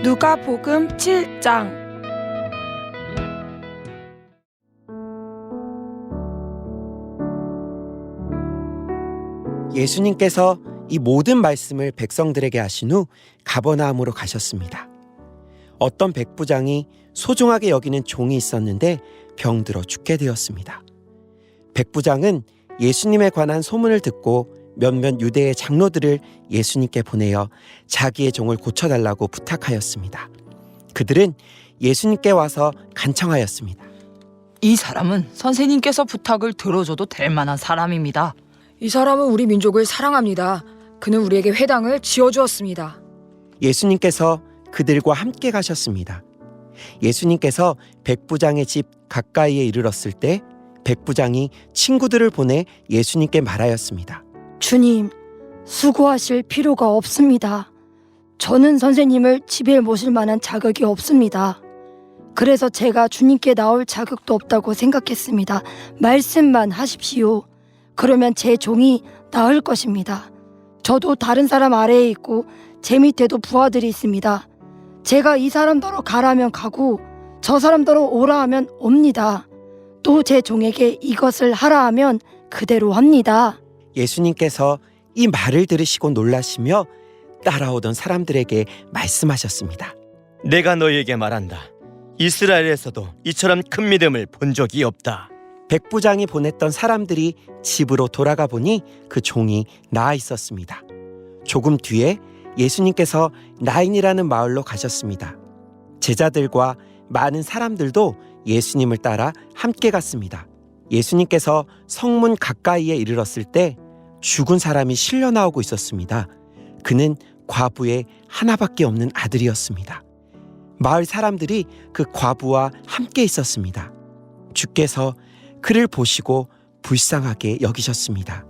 누가복음 7장. 예수님께서 이 모든 말씀을 백성들에게 하신 후 가버나움으로 가셨습니다. 어떤 백부장이 소중하게 여기는 종이 있었는데 병들어 죽게 되었습니다. 백부장은 예수님에 관한 소문을 듣고 몇몇 유대의 장로들을 예수님께 보내어 자기의 종을 고쳐달라고 부탁하였습니다. 그들은 예수님께 와서 간청하였습니다. 이 사람은 선생님께서 부탁을 들어줘도 될 만한 사람입니다. 이 사람은 우리 민족을 사랑합니다. 그는 우리에게 회당을 지어주었습니다. 예수님께서 그들과 함께 가셨습니다. 예수님께서 백부장의 집 가까이에 이르렀을 때 백부장이 친구들을 보내 예수님께 말하였습니다. 주님, 수고하실 필요가 없습니다. 저는 선생님을 집에 모실 만한 자격이 없습니다. 그래서 제가 주님께 나올 자격도 없다고 생각했습니다. 말씀만 하십시오. 그러면 제 종이 나을 것입니다. 저도 다른 사람 아래에 있고 제 밑에도 부하들이 있습니다. 제가 이 사람더러 가라면 가고 저 사람더러 오라 하면 옵니다. 또 제 종에게 이것을 하라 하면 그대로 합니다. 예수님께서 이 말을 들으시고 놀라시며 따라오던 사람들에게 말씀하셨습니다. 내가 너희에게 말한다. 이스라엘에서도 이처럼 큰 믿음을 본 적이 없다. 백부장이 보냈던 사람들이 집으로 돌아가 보니 그 종이 나아 있었습니다. 조금 뒤에 예수님께서 나인이라는 마을로 가셨습니다. 제자들과 많은 사람들도 예수님을 따라 함께 갔습니다. 예수님께서 성문 가까이에 이르렀을 때 죽은 사람이 실려 나오고 있었습니다. 그는 과부의 하나밖에 없는 아들이었습니다. 마을 사람들이 그 과부와 함께 있었습니다. 주께서 그를 보시고 불쌍하게 여기셨습니다.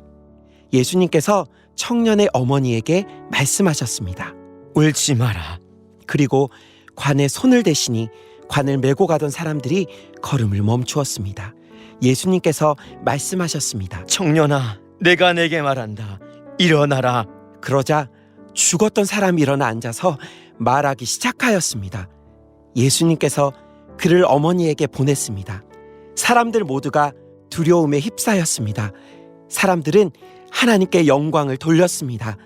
예수님께서 청년의 어머니에게 말씀하셨습니다. 울지 마라. 그리고 관에 손을 대시니 관을 메고 가던 사람들이 걸음을 멈추었습니다. 예수님께서 말씀하셨습니다. 청년아, 내가 내게 말한다. 일어나라. 그러자 죽었던 사람이 일어나 앉아서 말하기 시작하였습니다. 예수님께서 그를 어머니에게 보냈습니다. 사람들 모두가 두려움에 휩싸였습니다. 사람들은 하나님께 영광을 돌렸습니다.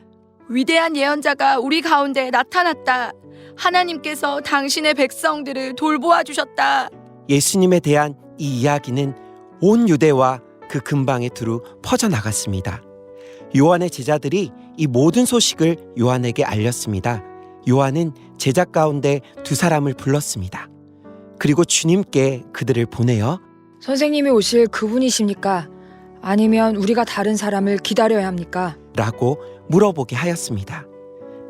위대한 예언자가 우리 가운데 나타났다. 하나님께서 당신의 백성들을 돌보아 주셨다. 예수님에 대한 이 이야기는 온 유대와 그 근방에 두루 퍼져나갔습니다. 요한의 제자들이 이 모든 소식을 요한에게 알렸습니다. 요한은 제자 가운데 두 사람을 불렀습니다. 그리고 주님께 그들을 보내어 선생님이 오실 그분이십니까? 아니면 우리가 다른 사람을 기다려야 합니까? 라고 물어보게 하였습니다.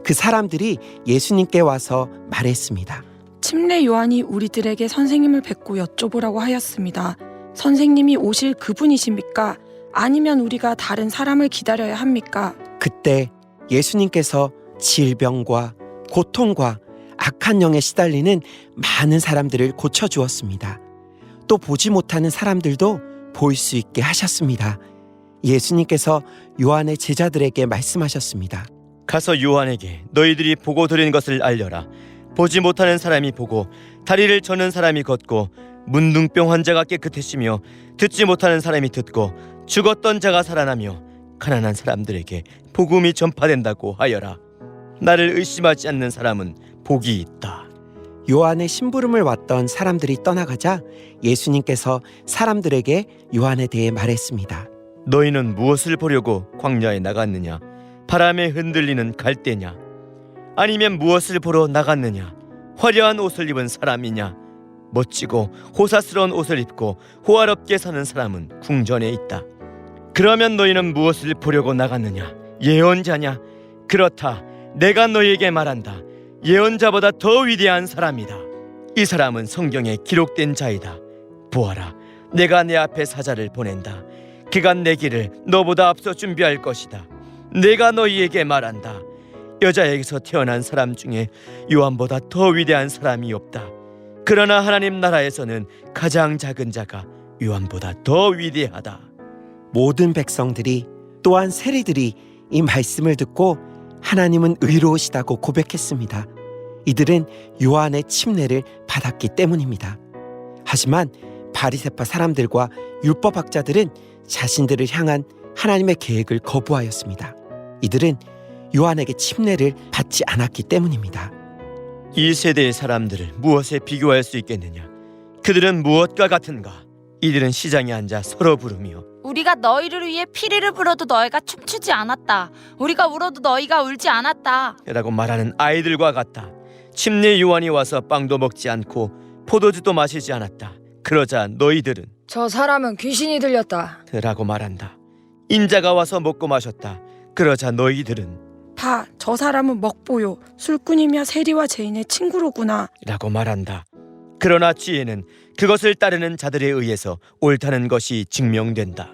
그 사람들이 예수님께 와서 말했습니다. 침례 요한이 우리들에게 선생님을 뵙고 여쭤보라고 하였습니다. 선생님이 오실 그분이십니까? 아니면 우리가 다른 사람을 기다려야 합니까? 그때 예수님께서 질병과 고통과 악한 영에 시달리는 많은 사람들을 고쳐주었습니다. 또 보지 못하는 사람들도 볼 수 있게 하셨습니다. 예수님께서 요한의 제자들에게 말씀하셨습니다. 가서 요한에게 너희들이 보고 들은 것을 알려라. 보지 못하는 사람이 보고 다리를 저는 사람이 걷고 문둥병 환자가 깨끗해지며 듣지 못하는 사람이 듣고 죽었던 자가 살아나며 가난한 사람들에게 복음이 전파된다고 하여라. 나를 의심하지 않는 사람은 복이 있다. 요한의 심부름을 왔던 사람들이 떠나가자 예수님께서 사람들에게 요한에 대해 말했습니다. 너희는 무엇을 보려고 광야에 나갔느냐? 바람에 흔들리는 갈대냐? 아니면 무엇을 보러 나갔느냐? 화려한 옷을 입은 사람이냐? 멋지고 호사스러운 옷을 입고 호화롭게 사는 사람은 궁전에 있다. 그러면 너희는 무엇을 보려고 나갔느냐? 예언자냐? 그렇다. 내가 너희에게 말한다. 예언자보다 더 위대한 사람이다. 이 사람은 성경에 기록된 자이다. 보아라, 내가 내 앞에 사자를 보낸다. 그가 내 길을 너보다 앞서 준비할 것이다. 내가 너희에게 말한다. 여자에게서 태어난 사람 중에 요한보다 더 위대한 사람이 없다. 그러나 하나님 나라에서는 가장 작은 자가 요한보다 더 위대하다. 모든 백성들이 또한 세리들이 이 말씀을 듣고 하나님은 의로우시다고 고백했습니다. 이들은 요한의 침례를 받았기 때문입니다. 하지만 바리새파 사람들과 율법학자들은 자신들을 향한 하나님의 계획을 거부하였습니다. 이들은 요한에게 침례를 받지 않았기 때문입니다. 이 세대의 사람들을 무엇에 비교할 수 있겠느냐? 그들은 무엇과 같은가? 이들은 시장에 앉아 서로 부르며 우리가 너희를 위해 피리를 불어도 너희가 춤추지 않았다. 우리가 울어도 너희가 울지 않았다. 라고 말하는 아이들과 같다. 침례 요한이 와서 빵도 먹지 않고 포도주도 마시지 않았다. 그러자 너희들은 저 사람은 귀신이 들렸다. 라고 말한다. 인자가 와서 먹고 마셨다. 그러자 너희들은 봐, 저 사람은 먹보요. 술꾼이며 세리와 죄인의 친구로구나. 라고 말한다. 그러나 뒤에는 그것을 따르는 자들에 의해서 옳다는 것이 증명된다.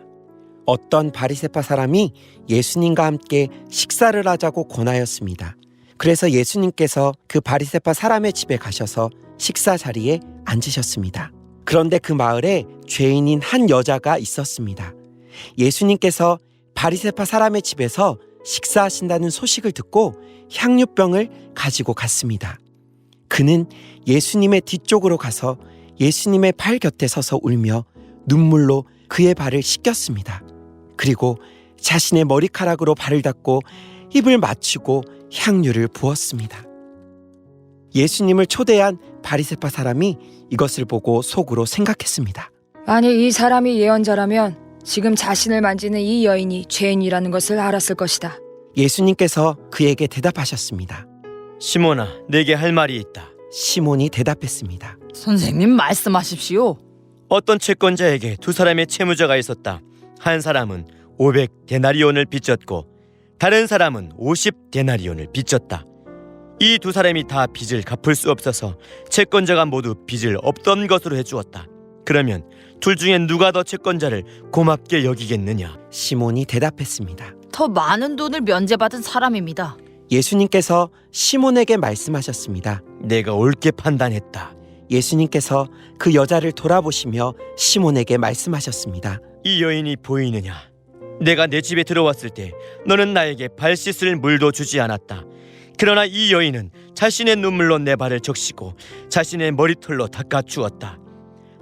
어떤 바리새파 사람이 예수님과 함께 식사를 하자고 권하였습니다. 그래서 예수님께서 그 바리새파 사람의 집에 가셔서 식사 자리에 앉으셨습니다. 그런데 그 마을에 죄인인 한 여자가 있었습니다. 예수님께서 바리새파 사람의 집에서 식사하신다는 소식을 듣고 향유병을 가지고 갔습니다. 그는 예수님의 뒤쪽으로 가서 예수님의 발 곁에 서서 울며 눈물로 그의 발을 씻겼습니다. 그리고 자신의 머리카락으로 발을 닦고 입을 맞추고 향유를 부었습니다. 예수님을 초대한 바리새파 사람이 이것을 보고 속으로 생각했습니다. 만약 이 사람이 예언자라면 지금 자신을 만지는 이 여인이 죄인이라는 것을 알았을 것이다. 예수님께서 그에게 대답하셨습니다. 시몬아, 내게 할 말이 있다. 시몬이 대답했습니다. 선생님 말씀하십시오. 어떤 채권자에게 두 사람의 채무자가 있었다. 한 사람은 500데나리온을 빚졌고 다른 사람은 50데나리온을 빚졌다. 이 두 사람이 다 빚을 갚을 수 없어서 채권자가 모두 빚을 없던 것으로 해주었다. 그러면 둘 중에 누가 더 채권자를 고맙게 여기겠느냐? 시몬이 대답했습니다. 더 많은 돈을 면제받은 사람입니다. 예수님께서 시몬에게 말씀하셨습니다. 내가 옳게 판단했다. 예수님께서 그 여자를 돌아보시며 시몬에게 말씀하셨습니다. 이 여인이 보이느냐? 내가 내 집에 들어왔을 때 너는 나에게 발 씻을 물도 주지 않았다. 그러나 이 여인은 자신의 눈물로 내 발을 적시고 자신의 머리털로 닦아주었다.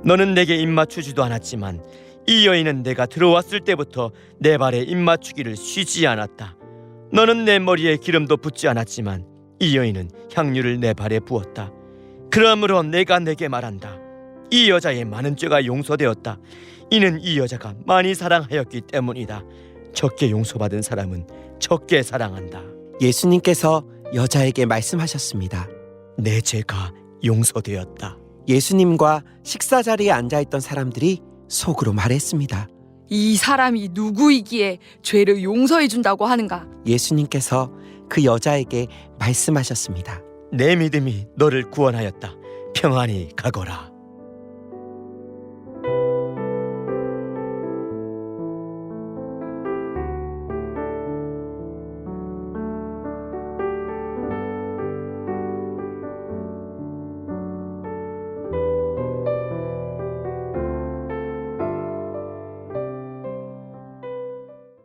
너는 내게 입맞추지도 않았지만 이 여인은 내가 들어왔을 때부터 내 발에 입맞추기를 쉬지 않았다. 너는 내 머리에 기름도 붓지 않았지만 이 여인은 향유를 내 발에 부었다. 그러므로 내가 내게 말한다. 이 여자의 많은 죄가 용서되었다. 이는 이 여자가 많이 사랑하였기 때문이다. 적게 용서받은 사람은 적게 사랑한다. 예수님께서 여자에게 말씀하셨습니다. 내 죄가 용서되었다. 예수님과 식사 자리에 앉아있던 사람들이 속으로 말했습니다. 이 사람이 누구이기에 죄를 용서해 준다고 하는가? 예수님께서 그 여자에게 말씀하셨습니다. 내 믿음이 너를 구원하였다. 평안히 가거라.